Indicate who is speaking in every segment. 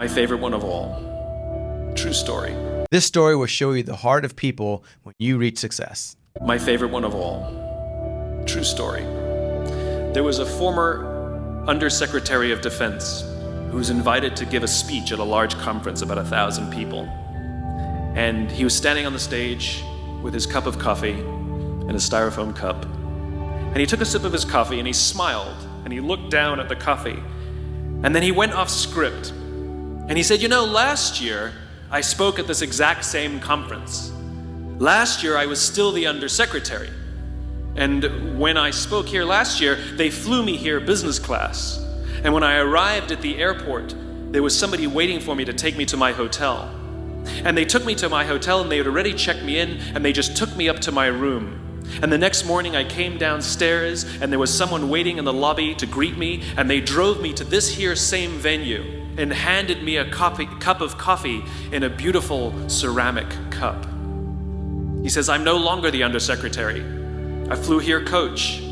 Speaker 1: My favorite one of all. True story.
Speaker 2: This story will show you the heart of people when you reach success.
Speaker 1: My favorite one of all. True story. There was a former Undersecretary of Defense who was invited to give a speech at a large conference, about 1,000 people. And he was standing on the stage with his cup of coffee in a styrofoam cup. And he took a sip of his coffee and he smiled and he looked down at the coffee. And then he went off script. And he said, last year I spoke at this exact same conference. Last year I was still the undersecretary. And when I spoke here last year, they flew me here business class. And when I arrived at the airport, there was somebody waiting for me to take me to my hotel. And they took me to my hotel and they had already checked me in and they just took me up to my room. And the next morning I came downstairs and there was someone waiting in the lobby to greet me, and they drove me to this here same venue and handed me a cup of coffee in a beautiful ceramic cup. He says, I'm no longer the undersecretary. I flew here coach.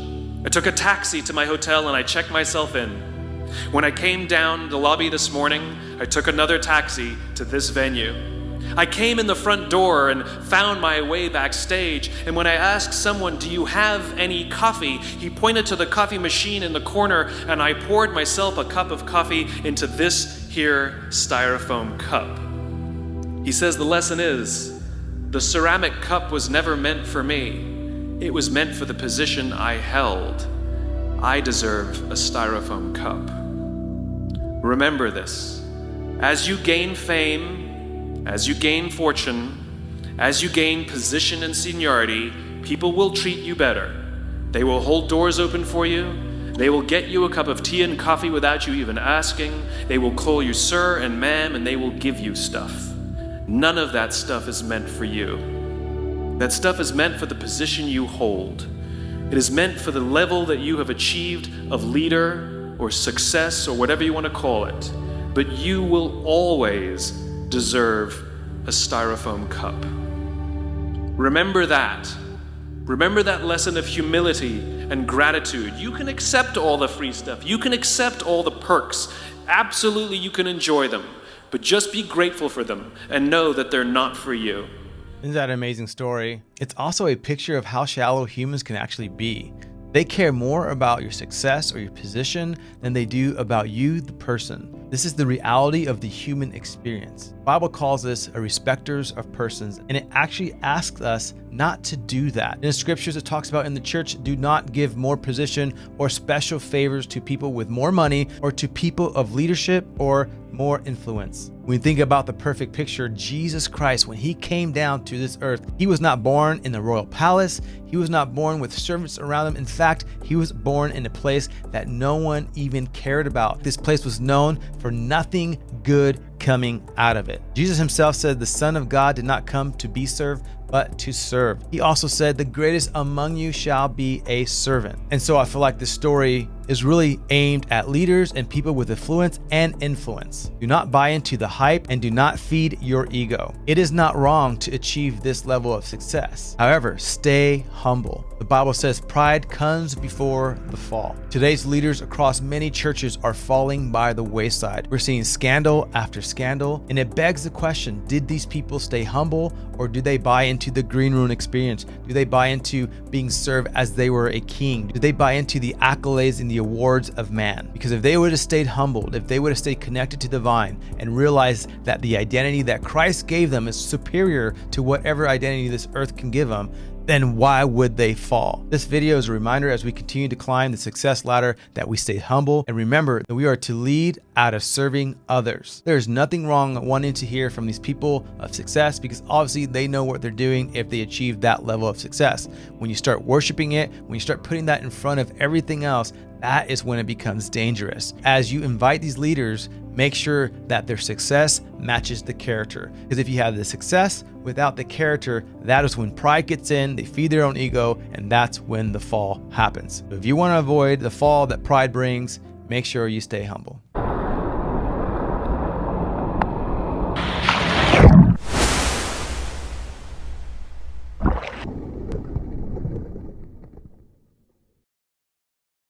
Speaker 1: I took a taxi to my hotel and I checked myself in. When I came down the lobby this morning, I took another taxi to this venue. I came in the front door and found my way backstage, and when I asked someone, do you have any coffee? He pointed to the coffee machine in the corner, and I poured myself a cup of coffee into this here styrofoam cup. He says the lesson is, the ceramic cup was never meant for me. It was meant for the position I held. I deserve a styrofoam cup. Remember this. As you gain fame, as you gain fortune, as you gain position and seniority, people will treat you better. They will hold doors open for you. They will get you a cup of tea and coffee without you even asking. They will call you sir and ma'am, and they will give you stuff. None of that stuff is meant for you. That stuff is meant for the position you hold. It is meant for the level that you have achieved of leader or success or whatever you want to call it. But you will always deserve a styrofoam cup. Remember that. Remember that lesson of humility and gratitude. You can accept all the free stuff. You can accept all the perks. Absolutely, you can enjoy them. But just be grateful for them and know that they're not for you.
Speaker 2: Isn't that an amazing story? It's also a picture of how shallow humans can actually be. They care more about your success or your position than they do about you, the person. This is the reality of the human experience. The Bible calls this a respecters of persons, and it actually asks us not to do that. In the scriptures, it talks about in the church, do not give more position or special favors to people with more money or to people of leadership or more influence. When we think about the perfect picture, Jesus Christ, when he came down to this earth, he was not born in the royal palace. He was not born with servants around him. In fact, he was born in a place that no one even cared about. This place was known for nothing good coming out of it. Jesus himself said the Son of God did not come to be served, but to serve. He also said the greatest among you shall be a servant. And so I feel like this story is really aimed at leaders and people with affluence and influence. Do not buy into the hype and do not feed your ego. It is not wrong to achieve this level of success. However, stay humble. The Bible says pride comes before the fall. Today's leaders across many churches are falling by the wayside. We're seeing scandal after scandal, and it begs the question, did these people stay humble, or do they buy into the green room experience? Do they buy into being served as they were a king? Do they buy into the accolades and the awards of man? Because if they would have stayed humbled, if they would have stayed connected to the vine and realized that the identity that Christ gave them is superior to whatever identity this earth can give them, then why would they fall? This video is a reminder as we continue to climb the success ladder that we stay humble and remember that we are to lead out of serving others. There's nothing wrong wanting to hear from these people of success because obviously they know what they're doing if they achieve that level of success. When you start worshiping it, when you start putting that in front of everything else, that is when it becomes dangerous. As you invite these leaders, make sure that their success matches the character. Because if you have the success without the character, that is when pride gets in, they feed their own ego, and that's when the fall happens. So if you want to avoid the fall that pride brings, make sure you stay humble.